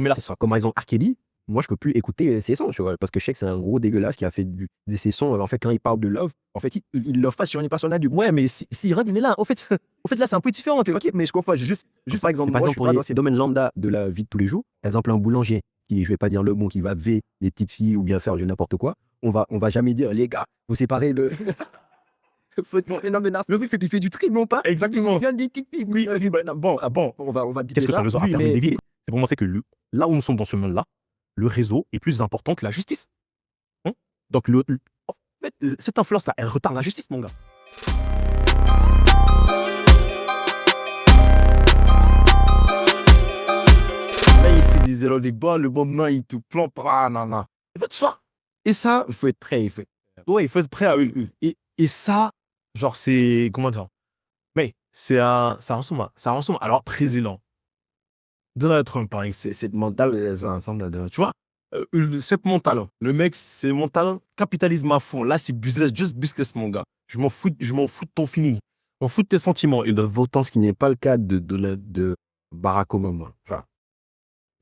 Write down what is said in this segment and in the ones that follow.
Mais là, c'est ça. Comme par exemple, R. Kelly, moi, je peux plus écouter ses sons, tu vois, parce que je sais que c'est un gros dégueulasse qui a fait ses sons. En fait, quand il parle de love, en fait, il love pas sur une personne adulte. Ouais, mais si Red, il est là. En fait, là, c'est un peu différent. Ok, mais je comprends pas. Juste par exemple, moi, je suis pas dans ces domaines lambda de la vie de tous les jours. Par exemple, un boulanger qui, je vais pas dire le mot, qui va veiller les petites filles ou bien faire du n'importe quoi. On va jamais dire, les gars, vous séparez le. Non, mais le mec fait du tri, non pas. Exactement. Il y a des petites filles. Oui, bon, on va Qu'est-ce que son réseau a permis de dévier? C'est pour montrer que là où nous sommes dans ce monde-là, le réseau est plus important que la justice. Donc, en fait, cette influence-là, elle retarde la justice, mon gars. Là, il fait des erreurs des balles, le bon moment, il te plante. Ah, non, non. Il va te faire. Et ça, il faut être prêt. Il faut être prêt à Et ça, genre, c'est. Comment dire? Mais ça ressemble à. Alors, président. Donald Trump, par exemple, Cette mentale, ça ressemble à. tu vois, cette mentale, le mec, c'est mental, capitalisme à fond. Là, c'est business, just business, mon gars. Je m'en fous de ton feeling. Je m'en fous de tes sentiments. Et Autant ce qui n'est pas le cas de Barack Obama. Enfin,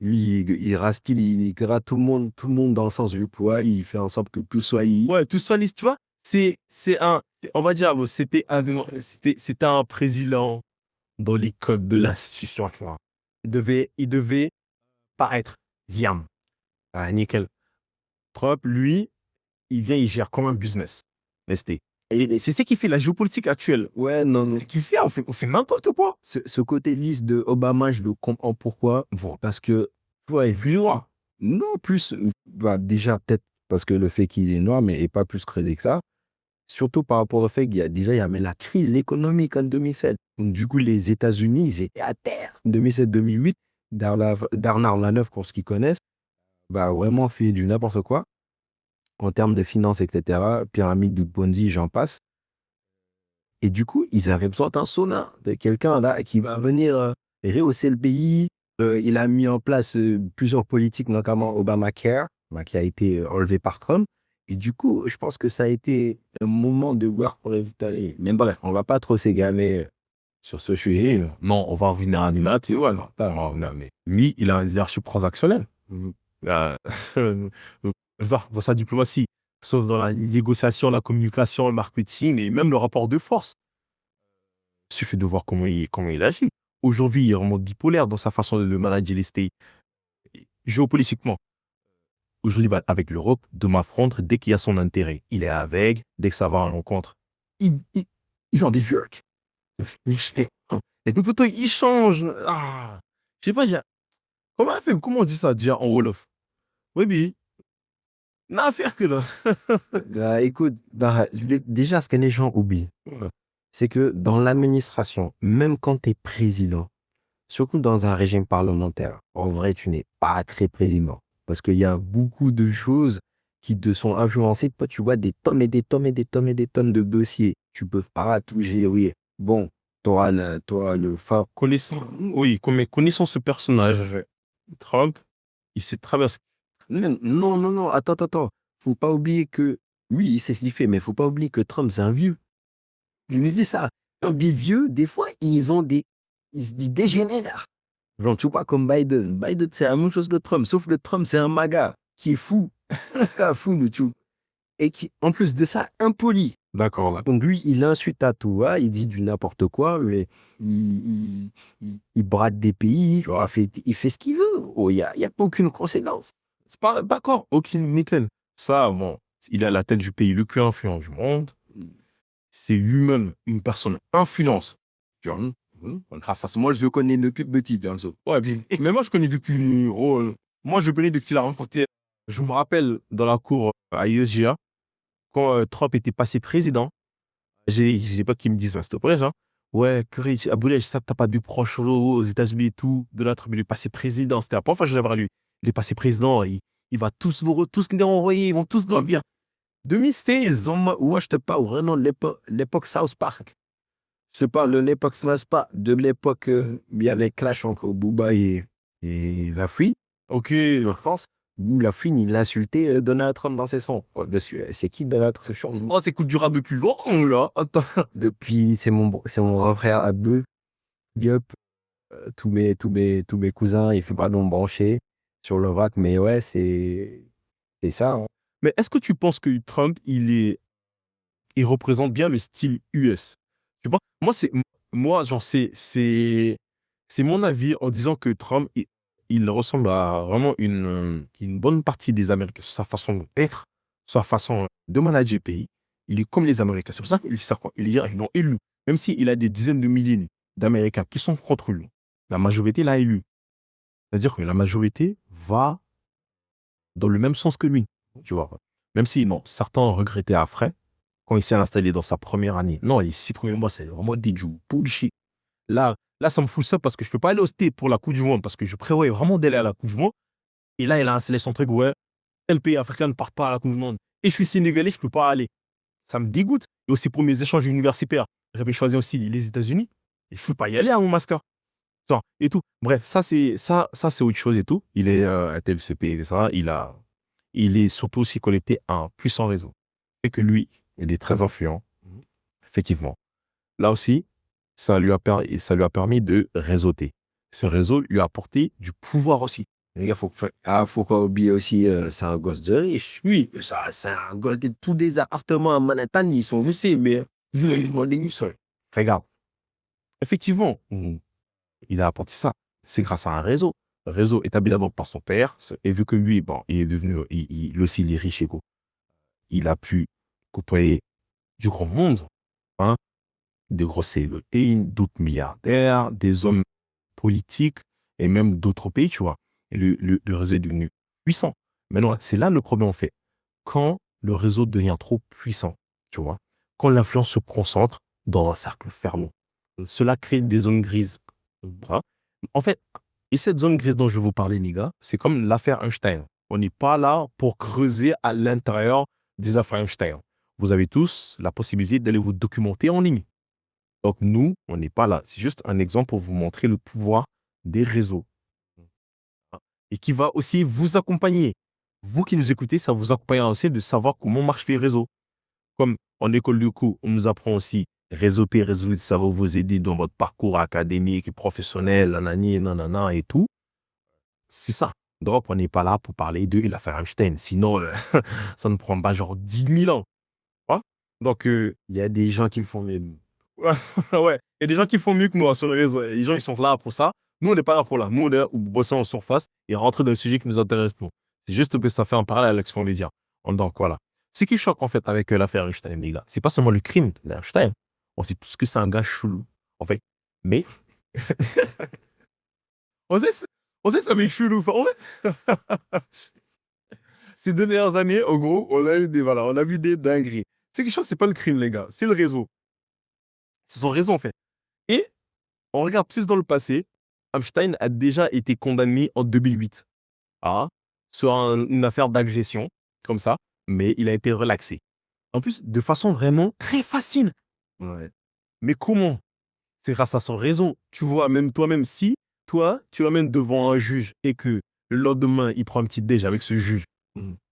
lui, il raspille, il gratte tout le monde dans le sens du poids. Il fait en sorte que tout soit. ouais, tout soit lisse, tu vois. On va dire, c'était un président dans les codes de l'institution, tu vois. Il devait pas être viam. Ah, nickel. Trump, lui, il vient, il gère comme un business. Et c'est ce qui fait la géopolitique actuelle. Ouais, non. Ce qui fait, on fait n'importe quoi. Ce côté lisse de Obama, je le comprends pourquoi. Bon, Parce que, ouais, il est noir. non, plus, déjà, peut-être parce que le fait qu'il est noir, mais pas plus creusé que ça. Surtout par rapport au fait qu'il y a déjà la crise économique en 2007. Donc, du coup, les États-Unis, ils étaient à terre. 2007-2008, Bernard Laneuf, pour ceux qui connaissent, vraiment fait du n'importe quoi en termes de finances, etc. Pyramide de Ponzi, j'en passe. Et du coup, ils avaient besoin d'un sauna, de quelqu'un là qui va venir rehausser le pays. Il a mis en place plusieurs politiques, notamment Obamacare, qui a été enlevé par Trump. Et du coup, je pense que ça a été un moment de voir pour les Italiens. Mais bref, on va pas trop s'égarer sur ce sujet. Non, on va revenir à Nina, tu vois. Non, mais lui, il a un leadership transactionnel. Dans sa diplomatie, sauf dans la négociation, la communication, le marketing et même le rapport de force. Il suffit de voir comment il agit. Aujourd'hui, il est vraiment bipolaire dans sa façon de manager les States. Géopolitiquement, aujourd'hui, avec l'Europe, de m'affronter dès qu'il y a son intérêt. Il est avec, dès que ça va à l'encontre. Il en des jerks. Et puis plutôt, il change. Ah, je sais pas, comment on dit ça déjà en Wolof? Oui, oui. N'a faire que là. Écoute, déjà, ce que les gens oublient, c'est que dans l'administration, même quand tu es président, surtout dans un régime parlementaire, en vrai, tu n'es pas très président. Parce qu'il y a beaucoup de choses qui te sont influencées. Toi, tu vois des tonnes et des tonnes et des tonnes et des tonnes de dossiers. Tu peux pas tout gérer. Bon, toi, le fort. Connaissant ce personnage, Trump, il s'est traversé. Non, attends. Faut pas oublier que, oui, il sait ce qu'il fait, mais faut pas oublier que Trump, c'est un vieux. Il me dit ça. Des vieux, des fois, ils se dégénèrent. Genre, tu vois, comme Biden. Biden, c'est la même chose que Trump. Sauf que Trump, c'est un maga qui est fou. Fou, nous, tu. Et qui, en plus de ça, impoli. D'accord, là. Donc, lui, il insulte à tout va. Il dit du n'importe quoi, mais il brade des pays. Genre, il fait ce qu'il veut. Oh, il y a pas aucune conséquence. C'est pas d'accord. Ok, nickel. Ça, bon, il est à la tête du pays le plus influent du monde. C'est lui-même une personne influente. Tu vois, Grâce à ça, moi, je le connais depuis petit, bien sûr. ouais, mais moi, je connais depuis. Moi, je connais depuis la rencontre. Je me rappelle dans la cour à ISGA, quand Trump était passé président, j'ai pas qui me disent, s'il te plaît, hein. Ouais, Aboulay, ça, t'as pas de proches aux États-Unis et tout. De là, Trump, il est passé président. C'était la première fois que j'avais lu. Il est passé président, il va tous nous envoyer, ils vont tous nous bien. 2016, moi, je te parle vraiment de l'époque South Park. Je parle de l'époque South Park, de l'époque il y avait clash entre Booba et La Fouine. Ok. Je pense. La Fouine, il a insulté Donald Trump dans ses sons. C'est qui Donald Trump? Oh, c'est coup du rap depuis longtemps, là. Attends. Depuis, c'est mon grand frère Abdou. Yup. Tous mes cousins, il fait pas non branché. sur le vrac. Mais ouais, c'est ça. Hein. Mais est-ce que tu penses que Trump, il représente bien le style US? Tu vois, genre, c'est mon avis en disant que Trump, il ressemble à vraiment une bonne partie des Américains, sa façon d'être, sa façon de manager le pays. Il est comme les Américains. C'est pour ça qu'ils l'ont élu. Même s'il a des dizaines de milliers d'Américains qui sont contre lui, la majorité l'a élu. C'est-à-dire que la majorité va dans le même sens que lui. Tu vois. Même si, non, certains ont regretté après, quand il s'est installé dans sa première année. Non, les 6 premiers mois, c'est vraiment des jours bullshit. Là, ça me fout ça parce que je ne peux pas aller au States pour la Coupe du Monde parce que je prévoyais vraiment d'aller à la Coupe du Monde. Et là, il a installé son truc, ouais, tel pays africain ne part pas à la Coupe du Monde. Et je suis sénégalais, je ne peux pas aller. Ça me dégoûte. Et aussi pour mes échanges universitaires, j'avais choisi aussi les États-Unis. Et je ne peux pas y aller à mon mascar. Et tout. Bref, ça c'est autre chose et tout. Il est à TLCP et ça. Il est surtout aussi connecté à un puissant réseau. Et que lui, il est très influent. Effectivement. Là aussi, ça lui a permis de réseauter. Ce réseau lui a apporté du pouvoir aussi. Les gars, faut pas oublier aussi, c'est un gosse de riche. Oui, ça, c'est un gosse de tous des appartements à Manhattan, ils sont rusés, mais ils vont des sol. Regarde. Effectivement, il a apporté ça. C'est grâce à un réseau. Un réseau établi d'abord par son père. Et vu que lui, bon, il est devenu, il aussi, il est riche et il a pu côtoyer du grand monde, hein, des grosses célébrités, d'autres milliardaires, des hommes politiques et même d'autres pays, tu vois. Et le réseau est devenu puissant. Maintenant, c'est là le problème en fait. Quand le réseau devient trop puissant, tu vois, quand l'influence se concentre dans un cercle fermé, cela crée des zones grises. Hein. En fait, et cette zone grise dont je vous parlais, les gars, c'est comme l'affaire Einstein. On n'est pas là pour creuser à l'intérieur des affaires Einstein. Vous avez tous la possibilité d'aller vous documenter en ligne. Donc nous, on n'est pas là. C'est juste un exemple pour vous montrer le pouvoir des réseaux. Et qui va aussi vous accompagner. Vous qui nous écoutez, ça vous accompagnera aussi de savoir comment marchent les réseaux. Comme en école du coup, on nous apprend aussi réseauter, ça va vous aider dans votre parcours académique, professionnel, nanani, nanana et tout. C'est ça. Donc, on n'est pas là pour parler de l'affaire Einstein. Sinon, ça ne prend pas genre 10 000 ans. Ouais. Donc, il y a des gens qui le font mieux. Ouais, il y a des gens qui font mieux que moi sur les réseaux. Les gens, ils sont là pour ça. Nous, on n'est pas là pour là. Nous, on est là pour bosser en surface et rentrer dans le sujet qui nous intéresse plus. C'est juste que ça fait un parallèle avec ce qu'on veut dire. Donc, voilà. Ce qui choque, en fait, avec l'affaire Einstein, les gars, c'est pas seulement le crime d'Einstein. On sait tous que c'est un gars chelou, en fait. Mais, on sait ça, mais chelou. En fait, ces dernières années, en gros, on a vu des dingueries. Ce qui choque, c'est pas le crime, les gars. C'est le réseau. C'est son réseau, en fait. Et, on regarde plus dans le passé, Einstein a déjà été condamné en 2008 sur une affaire d'agression, comme ça, mais il a été relaxé. En plus, de façon vraiment très facile. Ouais. Mais comment? C'est grâce à son réseau. Tu vois, même toi-même, si toi, tu l'amènes devant un juge et que le lendemain, il prend un petit déj avec ce juge,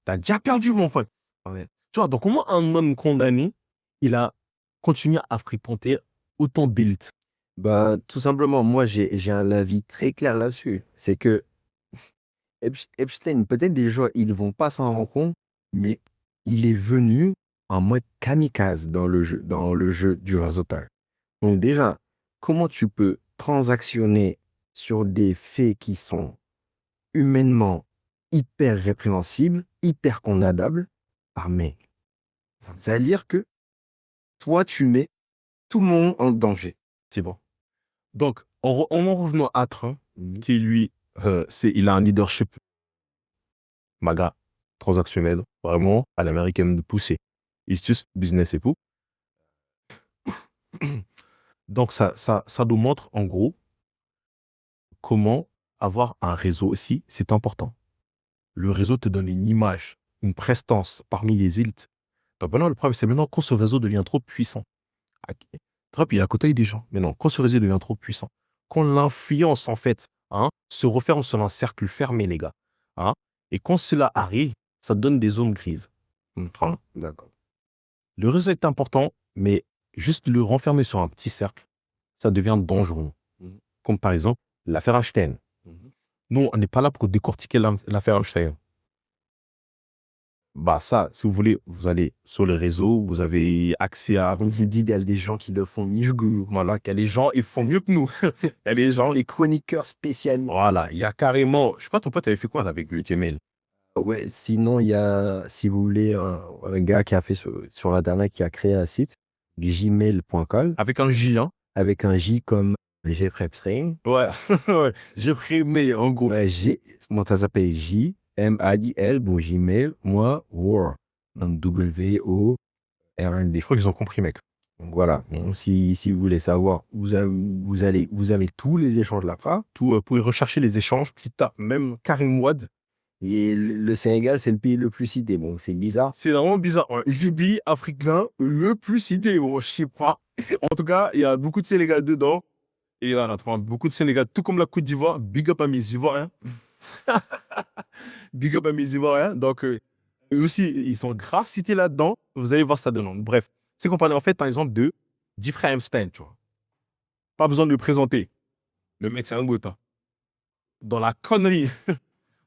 t'as déjà perdu, mon pote. Ouais. Tu vois, donc comment un homme condamné, il a continué à fréquenter autant d'élite? Bah, tout simplement, moi, j'ai un avis très clair là-dessus. C'est que Epstein, peut-être des gens, ils ne vont pas s'en rendre compte, mais il est venu en mode kamikaze dans le jeu du réseautage. Donc déjà, comment tu peux transactionner sur des faits qui sont humainement hyper répréhensibles, hyper condamnables, par mail? C'est-à-dire que toi, tu mets tout le monde en danger. C'est bon. Donc, en revenant à Trump, qui lui, il a un leadership MAGA transactionnel, vraiment à l'américaine de pousser. It's just business et tout. Donc, ça nous montre en gros comment avoir un réseau aussi, c'est important. Le réseau te donne une image, une prestance parmi les élites. Donc maintenant, le problème, c'est maintenant quand ce réseau devient trop puissant. Trump, il est à côté des gens. Mais non, quand ce réseau devient trop puissant, quand l'influence, en fait, se referme sur un cercle fermé, les gars. Et quand cela arrive, ça donne des zones grises. D'accord. Le réseau est important, mais juste le renfermer sur un petit cercle, ça devient dangereux. Comme par exemple l'affaire Einstein. Nous, on n'est pas là pour décortiquer l'affaire Epstein. Bah ça, si vous voulez, vous allez sur les réseaux, vous avez accès à, comme je dis, il y a des gens qui le font mieux que nous. Voilà, il y a des gens, ils font mieux que nous. Il y a des gens, Les chroniqueurs spécialement. voilà, il y a carrément, je sais pas, ton pote avait fait quoi avec Gmail? Ouais, sinon, il y a, si vous voulez, un gars qui a fait sur Internet, qui a créé un site, gmail.com, Avec un J, hein? avec un J comme Jeffrey Epstein. Ouais, ouais, j'ai pris, mais en gros. Ouais, moi, ça s'appelle J-M-A-I-L, bon, Gmail, moi, War. Donc, W-O-R-N-D. Je crois qu'ils ont compris, mec. Donc, voilà. Donc, si vous voulez savoir, vous avez tous les échanges là-bas. Tout, vous pouvez rechercher les échanges, tu tapes même Karim Wad. Et le Sénégal, c'est le pays le plus cité. Bon, c'est bizarre. C'est vraiment bizarre. Ouais. Le pays africain le plus cité. Bon, je sais pas. En tout cas, il y a beaucoup de Sénégal dedans. Et là, on a beaucoup de Sénégal, tout comme la Côte d'Ivoire. Big up à mes Ivoiriens. Big up à mes Ivoiriens. Donc, eux aussi, ils sont grave cités là-dedans. Vous allez voir ça dedans. Bref, c'est qu'on parlait en fait, par exemple, de Jeffrey Epstein, tu vois. Pas besoin de le présenter. Le mec, c'est un gotha. Dans la connerie.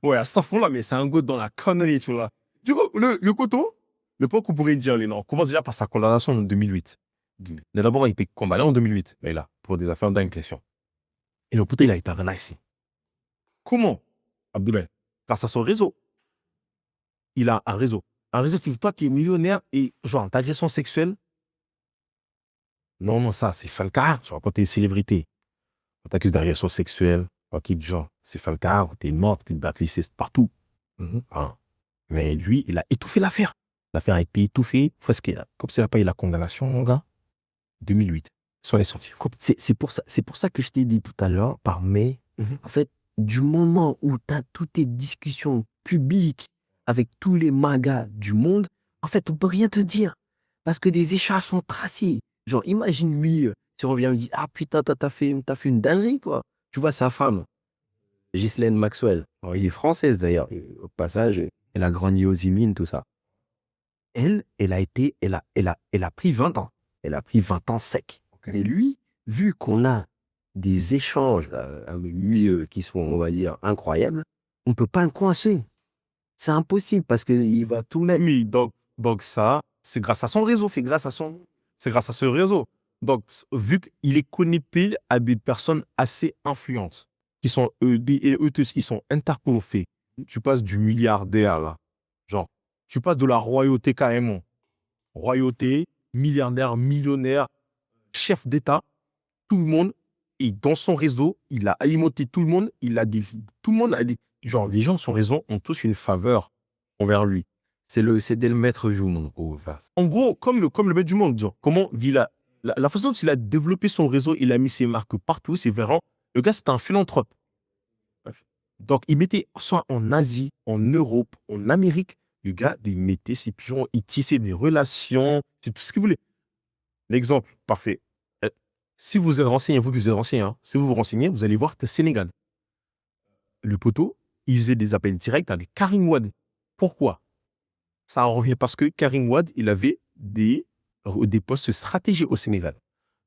Ouais, à ce fond-là, mais c'est un goût dans la connerie, tu vois. Du coup, le coton, le point qu'on pourrait dire, les noms, on commence déjà par sa condamnation en 2008. Mais d'abord, il a été condamné en 2008, mais là, pour des affaires d'inclusion. Et le poteau, il a été relaxé. Comment, Abdoulaye? Grâce à son réseau. Il a un réseau. Un réseau qui, toi, qui est millionnaire et genre, d'agression sexuelle. Non, ça, c'est Falcar. Tu vois, quand t'es une célébrité, on t'accuse d'agression sexuelle, ok, genre, c'est Falcar, t'es mort, t'es blacklisté partout. Hein. Mais lui, il a étouffé l'affaire. L'affaire a été étouffée. Comme s'il n'a pas eu la condamnation, mon gars, 2008. Soyez sortis. C'est pour ça que je t'ai dit tout à l'heure, par mai, en fait, du moment où tu as toutes tes discussions publiques avec tous les magas du monde, en fait, on peut rien te dire. Parce que les échanges sont tracés. Genre, imagine lui, si on vient me dire, ah putain, t'as fait une dinguerie, quoi. Tu vois, sa femme, Ghislaine Maxwell, alors, elle est française d'ailleurs, au passage, elle a grandi aux Yvelines, tout ça. Elle a pris 20 ans. Elle a pris 20 ans sec. Et lui, vu qu'on a des échanges avec lui qui sont, on va dire, incroyables, on ne peut pas le coincer. C'est impossible parce qu'il va tout mettre. Mais donc ça, c'est grâce à son réseau. C'est grâce à ce réseau. Donc, vu qu'il est connecté à des personnes assez influentes, qui sont qui sont interconnectés, tu passes du milliardaire, là. Genre, tu passes de la royauté carrément. Royauté, milliardaire, millionnaire, chef d'État, tout le monde, et dans son réseau, il a alimenté tout le monde, tout le monde a des, genre, les gens de son réseau ont tous une faveur envers lui. C'est dès le maître joue, mon gros. En gros, comme le maître du monde, genre, comment la façon dont il a développé son réseau, il a mis ses marques partout, c'est vraiment, le gars, c'est un philanthrope. Donc, il mettait, soit en Asie, en Europe, en Amérique, le gars, il mettait ses pions, il tissait des relations, c'est tout ce qu'il voulait. L'exemple, parfait. Si vous êtes renseigné, vous qui vous êtes renseigné, hein, si vous vous renseignez, vous allez voir que Sénégal, le poteau, il faisait des appels directs avec Karim Wade. Pourquoi? Ça en revient parce que Karim Wade, il avait des postes stratégiques au Sénégal.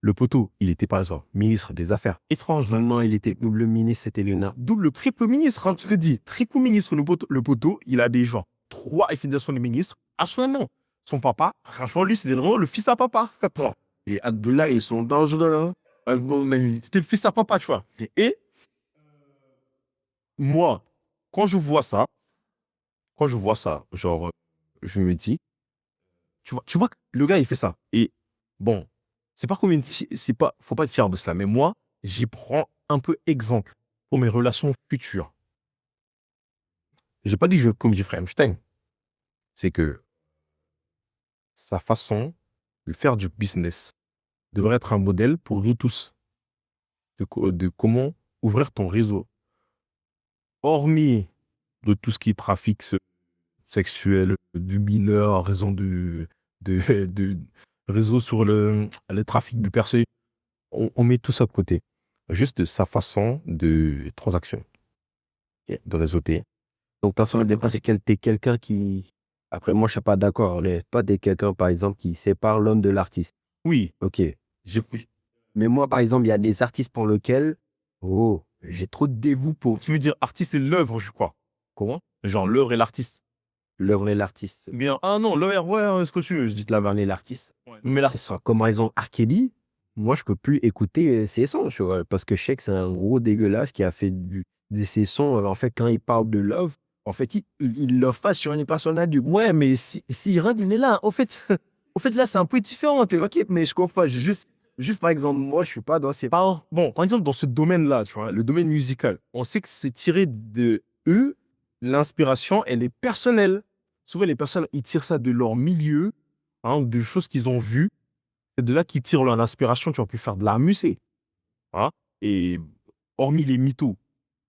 Le poteau, il était par exemple ministre des Affaires étrangères. Vraiment, il était double ministre, c'était Léonard. Double triple ministre, hein, tu te dis. Triple ministre, le poteau, il a des gens. 3 affiliations de ministres à son nom. Son papa, franchement, lui, c'était vraiment le fils à papa. Et Abdullah, ils sont dangereux. C'était le fils à papa, tu vois. Et moi, quand je vois ça, genre, je me dis, tu vois, le gars, il fait ça. Et bon, faut pas être fier de cela, mais moi, j'y prends un peu exemple pour mes relations futures. J'ai pas dit je comme Jeffrey Epstein. C'est que sa façon de faire du business devrait être un modèle pour nous tous. De comment ouvrir ton réseau. Hormis de tout ce qui est trafic sexuel, du mineur, en raison de réseau sur le trafic de personnes, on met tout ça de côté. Juste sa façon de transaction, de réseauter. Donc, personnellement, t'es quelqu'un qui. Après, moi, je ne suis pas d'accord. Toi, t'es quelqu'un, par exemple, qui sépare l'homme de l'artiste. Oui. Ok. Mais moi, par exemple, il y a des artistes pour lesquels, j'ai trop de dégoût pour. Tu veux dire artiste et l'œuvre, je crois. Comment? Genre l'œuvre et l'artiste. L'œuvre et l'artiste. Bien, ah non, l'œuvre, ouais, ce que tu veux. Je dis L'œuvre et l'artiste. mais C'est ça. Comme par exemple R. Kelly, moi je peux plus écouter ses sons, tu vois, parce que je sais que c'est un gros dégueulasse qui a fait ses sons. En fait, quand il parle de love, en fait, il love pas sur une personne adulte. Ouais, mais si Rand, il est là, au fait, là, c'est un peu différent, tu vois, ok, mais je comprends pas. Juste par exemple, moi, je suis pas dans ces. Bon, par exemple, dans ce domaine-là, tu vois, le domaine musical, on sait que c'est tiré de eux, l'inspiration, elle est personnelle. Souvent, les personnes, ils tirent ça de leur milieu, hein, de choses qu'ils ont vues. C'est de là qu'ils tirent leur inspiration, tu vas pu faire de la musique. Hein. Et hormis les mythos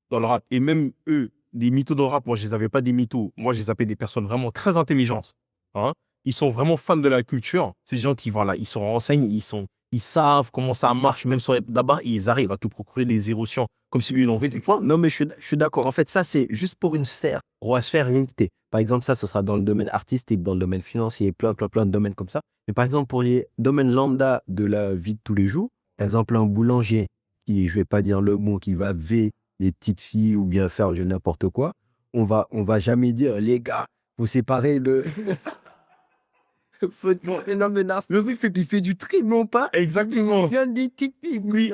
dans le rap, et même eux, les mythos dans le rap, moi, je les avais pas des mythos. Moi, je les appelais des personnes vraiment très intelligentes. Hein. Ils sont vraiment fans de la culture. Ces gens qui, voilà, ils se renseignent, ils savent comment ça marche, même sur les d'abord, ils arrivent à te procurer des émotions, comme si lui, il en fait des points. Non, mais je suis d'accord. En fait, ça, c'est juste pour une sphère. On va se faire limitée. Par exemple, ça, ce sera dans le domaine artistique, dans le domaine financier, plein de domaines comme ça. Mais par exemple, pour les domaines lambda de la vie de tous les jours, par exemple, un boulanger qui, je vais pas dire le mot, qui va veiller les petites filles ou bien faire n'importe quoi, on va jamais dire, les gars, vous séparez le. Non, mais le mec il fait du tri, non pas. Exactement. Il y a des petites filles. Oui,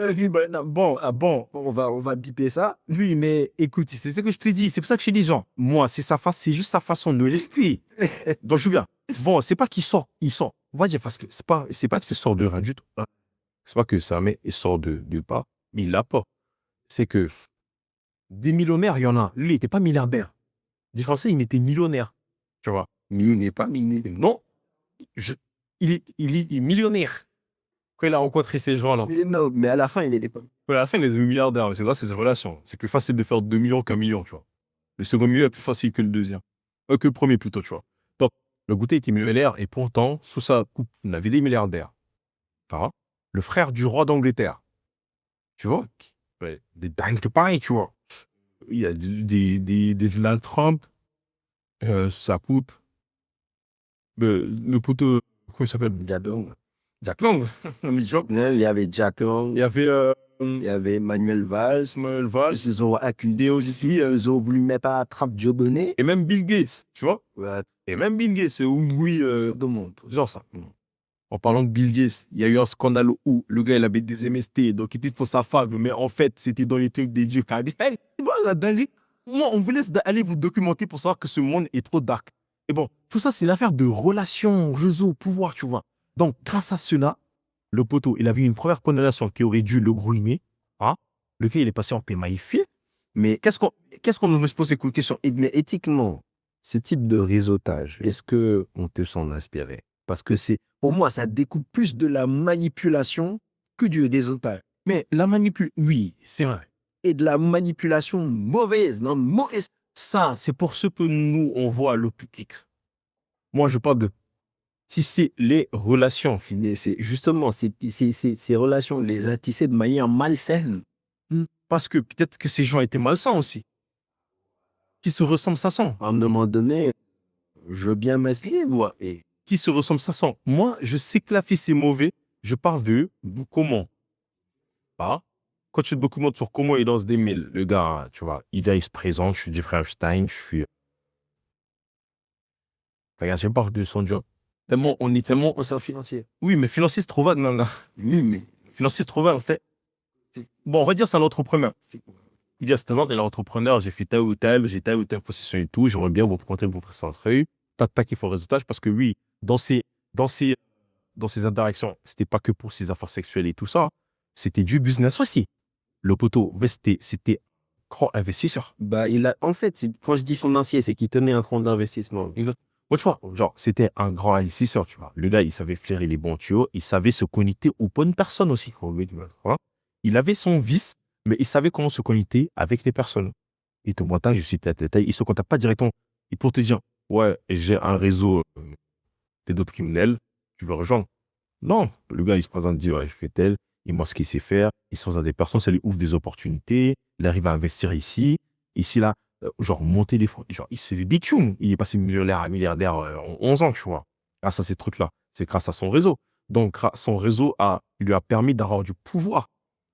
bon, on va biper ça. Oui, mais écoute, c'est ce que je te dis. C'est pour ça que je dis, gens, moi, c'est juste sa façon de l'esprit. Donc, je viens. Bon, c'est pas qu'il sort, il sort. On va dire, parce que c'est pas qu'il sort de rien du tout. C'est pas que ça, mais il sort de pas, mais il l'a pas. C'est que des millionnaires, il y en a. Lui, il n'était pas milliardaire. Des Français, il était millionnaire. Tu vois. Mais il n'est pas miné. Non. Il est millionnaire. Quand il a rencontré ces gens-là. Mais non, mais à la fin, il n'était pas. À la fin, il est devenu milliardaire. C'est grâce à ses relations. C'est plus facile de faire 2 millions qu'un million, tu vois. Le second million est plus facile que le deuxième. Que le premier, plutôt, tu vois. Donc, le goûter était millionnaire et pourtant, sous sa coupe, on avait des milliardaires. Enfin, le frère du roi d'Angleterre. Tu vois, des dingues pareil, tu vois. Il y a des Donald Trump, sa coupe, le poteau, comment il s'appelle? Jack Long. Il y avait Jack Long. Il y avait Il y avait Manuel Valls. Ils ont accusé aussi. Ils ont voulu mettre à Trump Dieudonné. Et même Bill Gates, tu vois. Ouais. Et même Bill Gates, c'est où oui, Tout le monde. genre ça. En parlant de Bill Gates, il y a eu un scandale où le gars, il avait des MST, donc il était pour sa femme, mais en fait, c'était dans les trucs des dieux. Moi, on vous laisse aller vous documenter pour savoir que ce monde est trop dark. Et bon, tout ça, c'est l'affaire de relations, réseau, pouvoir, tu vois. Donc, grâce à cela, le poteau, il avait une première condamnation qui aurait dû le grumer. Hein? Le gars, il est passé en PMAIF. Mais Qu'est-ce qu'on nous se pose comme question? mais éthiquement, ce type de réseautage, est-ce qu'on peut s'en inspirer? Parce que pour moi, ça découpe plus de la manipulation que du réseautage. Mais la manipulation, oui, c'est vrai. Et de la manipulation mauvaise, non, mauvaise. Ça, c'est pour ce que nous, on voit le public. Moi, je parle de si c'est les relations. C'est justement ces relations, les a tissées de manière malsaine. Parce que peut-être que ces gens étaient malsains aussi. Qui se ressemblent, ça sent. À un moment donné, je veux bien m'inspirer, moi. Et qui se ressemblent, ça sent. Moi, je sais que la fille, c'est mauvais. Je parle de comment. Bah, quand tu te documentes sur comment il lance des mails, le gars, tu vois, il vient, il se présente, je suis Jeffrey Epstein, je suis... Regarde, je parle de son job. On est tellement au sein financier. Oui, mais financier, c'est trop vague, non, là. oui, mais Financier, c'est trop vague, en fait. Bon, on va dire c'est un entrepreneur. Il dit à cet moment, il est entrepreneur, j'ai fait telle ou telle position et tout, j'aimerais bien vous présenter vos présentés. Tac, il faut réseautage parce que oui, dans ces interactions, c'était pas que pour ses affaires sexuelles et tout ça, c'était du business aussi. Le poteau, c'était grand investisseur. bah, en fait, quand je dis financier, c'est qu'il tenait un compte d'investissement. Ouais, tu vois, genre, c'était un grand investisseur, tu vois. Le gars, il savait flairer les bons tuyaux, il savait se connecter aux bonnes personnes aussi. Il avait son vice, mais il savait comment se connecter avec les personnes. Il te contacte, je suis tête. Il se contacte pas directement. Il pour te dire, ouais, j'ai un réseau d'autres criminels, tu veux rejoindre. Non, le gars, il se présente, dit, ouais, je fais tel, il montre ce qu'il sait faire, il se présente à des personnes, ça lui ouvre des opportunités, il arrive à investir ici, là, genre monter des fonds, genre il se fait des thunes. Il est passé millionnaire à milliardaire en 11 ans, tu vois. Grâce à ces trucs-là, c'est grâce à son réseau. Donc, son réseau lui a permis d'avoir du pouvoir.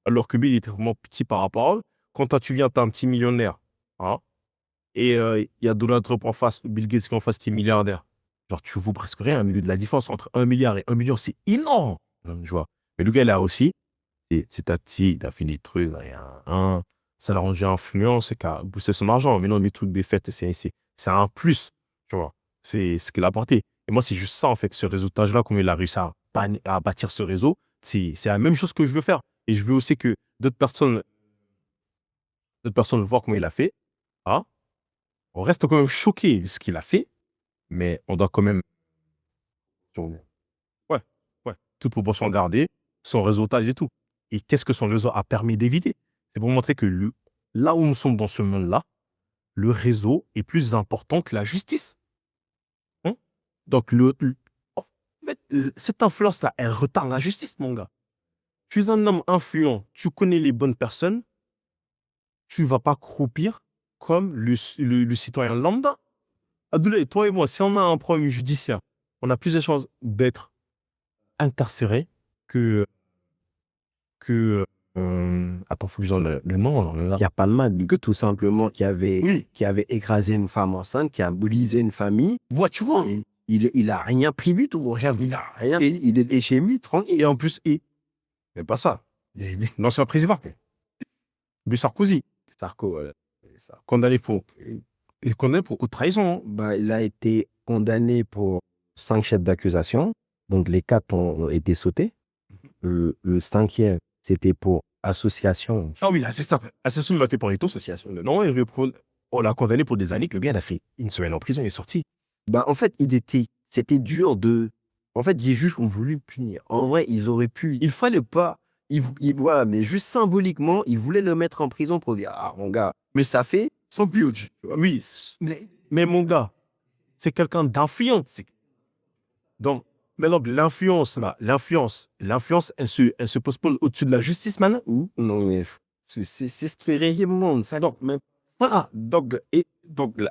Alors que lui, il était vraiment petit par rapport à eux. quand toi, tu viens, t'as un petit millionnaire, hein, et il y a Donald Trump en face, Bill Gates en face qui est milliardaire. Genre, tu vaux presque rien au milieu de la différence entre 1 milliard et 1 million, c'est énorme. Tu vois. Mais le gars, il a aussi, c'est à petit, il a fait des trucs, ça l'a rendu influence, c'est qu'à boosté son argent. Mais non, mes trucs des fêtes, c'est un plus, tu vois. C'est ce qu'il a apporté. Et moi, c'est juste ça, en fait, ce réseautage-là, comment il a réussi à bâtir ce réseau. C'est la même chose que je veux faire. Et je veux aussi que d'autres personnes voient comment il a fait. Hein. On reste quand même choqué de ce qu'il a fait, mais on doit quand même, ouais, toute proportion garder, son réseautage et tout. Et qu'est-ce que son réseau a permis d'éviter? C'est pour montrer que là où nous sommes dans ce monde-là, le réseau est plus important que la justice. Hein. Donc, en fait, cette influence-là, elle retarde la justice, mon gars. Tu es un homme influent, tu connais les bonnes personnes, tu ne vas pas croupir comme le citoyen lambda. Abdoulaye, toi et moi, si on a un problème judiciaire, on a plus de chances d'être incarcéré que attends, faut que je donne le nom. Il n'y a pas de mal, que tout simplement qui avait écrasé une femme enceinte, qui a brisé une famille. Ouais, tu vois. Il a rien pris du tout. Il a rien. Il est chez lui, tranquille. Et en plus, mais pas ça. L'ancien président. Lui, Sarkozy. Condamné pour haute trahison. Bah, il a été condamné pour 5 chefs d'accusation. Donc, les 4 ont été sautés. Le 5e, c'était pour association. Ah oui, c'est ça. Association de la pour association. Non, on l'a condamné pour des années. Le gars, il a fait une semaine en prison, il est sorti. Bah, en fait, c'était dur de. En fait, les juges ont voulu punir. En vrai, ils auraient pu. Il fallait pas. Voilà, mais juste symboliquement, ils voulaient le mettre en prison pour dire, ah, mon gars, mais ça fait son huge. Oui, mais mon gars, c'est quelqu'un d'influent. Donc, maintenant, l'influence, elle se pose pas au-dessus de la justice, maintenant. Non, mais c'est stérément ça. Donc, mais voilà. Donc,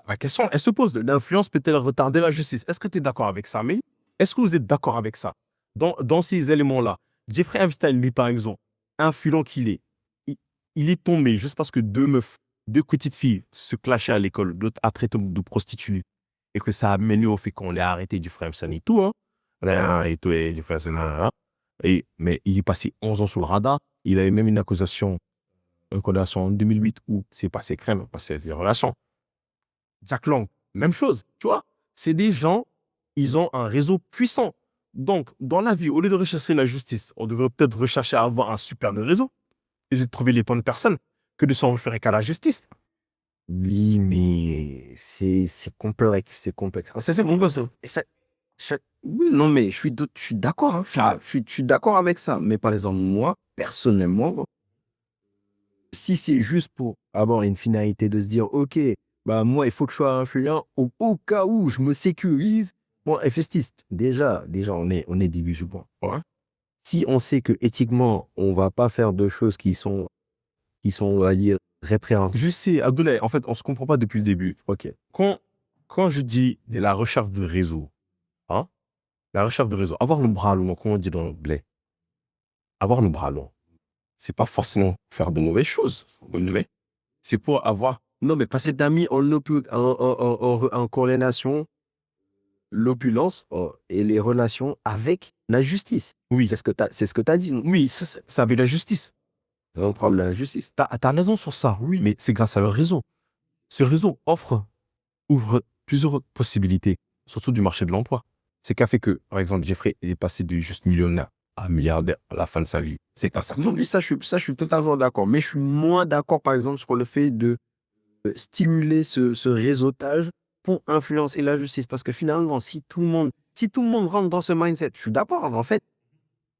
la question, elle se pose. L'influence peut-elle retarder la justice? Est-ce que tu es d'accord avec ça? Mais est-ce que vous êtes d'accord avec ça? Dans ces éléments-là, Jeffrey Epstein, lui, par exemple, influent qu'il est, il est tombé juste parce que deux petites filles se clashaient à l'école, l'autre a traité de prostituée, et que ça a mené au fait qu'on l'a arrêté du frère Epstein et tout, hein. Et tout, et du frère Epstein, mais il est passé 11 ans sous le radar. Il avait même une condamnation en 2008 où c'est passé crème, passé des relations. Jack Lang, même chose, tu vois. C'est des gens, ils ont un réseau puissant. Donc, dans la vie, au lieu de rechercher la justice, on devrait peut-être rechercher à avoir un superbe réseau et de trouver les bonnes personnes que de s'en référer qu'à la justice. Oui, mais c'est complexe, c'est complexe. C'est bon, ça. Oui, non, mais je suis d'accord. Hein. Je suis d'accord avec ça. Mais par exemple, moi, personnellement, si c'est juste pour avoir une finalité de se dire, OK, bah moi, il faut que je sois influent au cas où je me sécurise. Bon, FSTiste, déjà, on est divisé. Bon. Ouais. Si on sait que éthiquement, on va pas faire de choses qui sont, on va dire, répréhensibles. Je sais, Abdoulaye, en fait, on se comprend pas depuis le début. OK. Quand je dis la recherche de réseau, hein, la recherche de réseau, avoir le bras long, comme on dit dans le blé, avoir le bras long, c'est pas forcément faire de mauvaises choses. C'est pour avoir. Non, mais parce que t'as mis en corrélation l'opulence et les relations avec la justice. Oui. C'est ce que tu as dit. Oui, ça avec la justice. On parle de la justice. T'as raison sur ça, oui, mais c'est grâce à leur réseau. Ce réseau ouvre plusieurs possibilités, surtout du marché de l'emploi. C'est qu'a fait que, par exemple, Jeffrey est passé de juste millionnaire à milliardaire à la fin de sa vie. C'est pas ça. Non, mais ça, je suis totalement d'accord. Mais je suis moins d'accord, par exemple, sur le fait de stimuler ce réseautage pour influencer la justice. Parce que finalement, si tout le monde rentre dans ce mindset, je suis d'accord, en fait,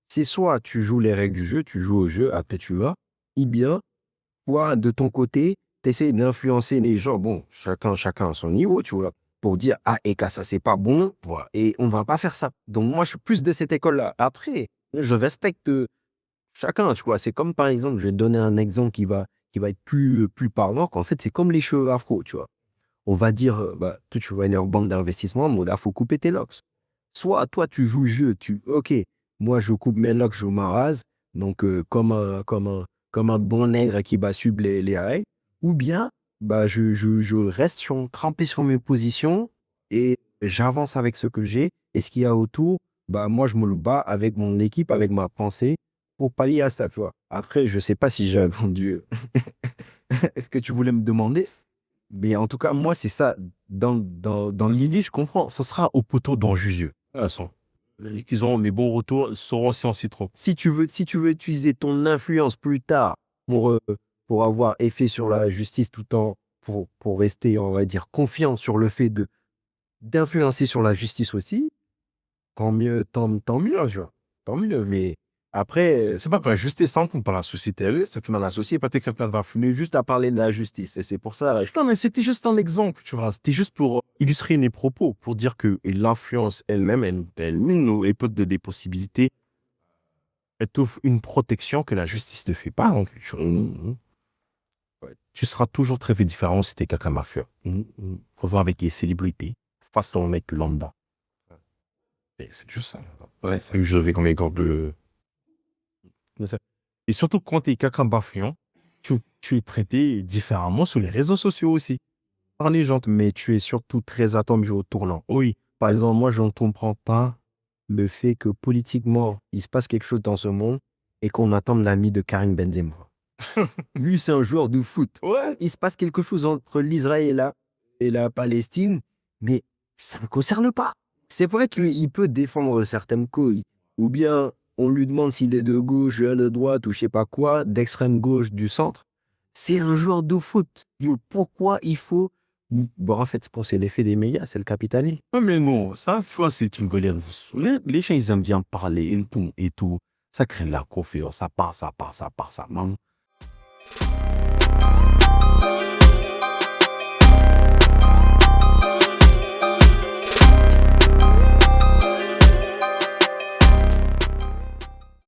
c'est soit tu joues les règles du jeu, tu joues au jeu, après tu vas, ou bien, toi, de ton côté, tu essaies d'influencer les gens, bon, chacun à son niveau, tu vois, pour dire, ah, et que ça, c'est pas bon, voilà, et on va pas faire ça. Donc, moi, je suis plus de cette école-là. Après, je respecte chacun, tu vois. C'est comme, par exemple, je vais te donner un exemple qui va être plus parlant, qu'en fait, c'est comme les cheveux afro, tu vois. On va dire, bah, toi, tu vas aller en banque d'investissement, mais là, il faut couper tes locks. Soit, toi, tu joues le jeu, OK, moi, je coupe mes locks, je m'arrase, donc comme comme un bon nègre qui va suivre les règles, ou bien bah, je reste trempé sur mes positions et j'avance avec ce que j'ai. Et ce qu'il y a autour, bah, moi, je me le bats avec mon équipe, avec ma pensée pour pallier à ça, tu vois. Après, je sais pas si j'ai répondu ce que tu voulais me demander, mais en tout cas, moi, c'est ça. Dans l'idée, je comprends. Ce sera au poteau d'en juger. De toute façon. Qu'ils auront des bons retours, ils sauront si on s'y trompe. Si tu veux utiliser ton influence plus tard pour avoir effet sur la justice tout en pour rester, on va dire, confiant sur le fait d'influencer sur la justice aussi, tant mieux, tant mieux, tu vois. Tant mieux. Mais après, C'est pas pour la justice, ça compte pas la société. ça fait mal associé, peut-être que quelqu'un va fumer juste à parler de la justice. Et c'est pour ça, Non, mais c'était juste un exemple, tu vois. C'était juste pour illustrer mes propos, pour dire que l'influence elle-même, elle nous les potes de des possibilités. Elle t'offre une protection que la justice ne fait pas. Donc, tu seras toujours très différent si t'es quelqu'un mafieux. Faut voir avec les célébrités, face à un mec lambda. Et c'est juste ça. Ouais. C'est que je vais comme exemple de... Et surtout, quand t'es quelqu'un mafieux, tu es traité différemment sur les réseaux sociaux aussi. Par les gens. mais tu es surtout très attendu au tournant. Oui. Par exemple, moi, je ne comprends pas le fait que politiquement, il se passe quelque chose dans ce monde et qu'on attende l'ami de Karim Benzema. Lui, c'est un joueur de foot. Ouais. Il se passe quelque chose entre l'Israël et la Palestine, mais ça ne me concerne pas. C'est vrai qu'il peut défendre certaines causes. Ou bien, on lui demande s'il est de gauche, de droite, ou je sais pas quoi, d'extrême gauche, du centre. C'est un joueur de foot. Pourquoi il faut... Bon, en fait, c'est l'effet des médias, c'est le capitalisme. Ouais, mais non, ça, c'est une colère. Les gens, ils aiment bien parler et tout. Ça crée de la confiance. Ça part.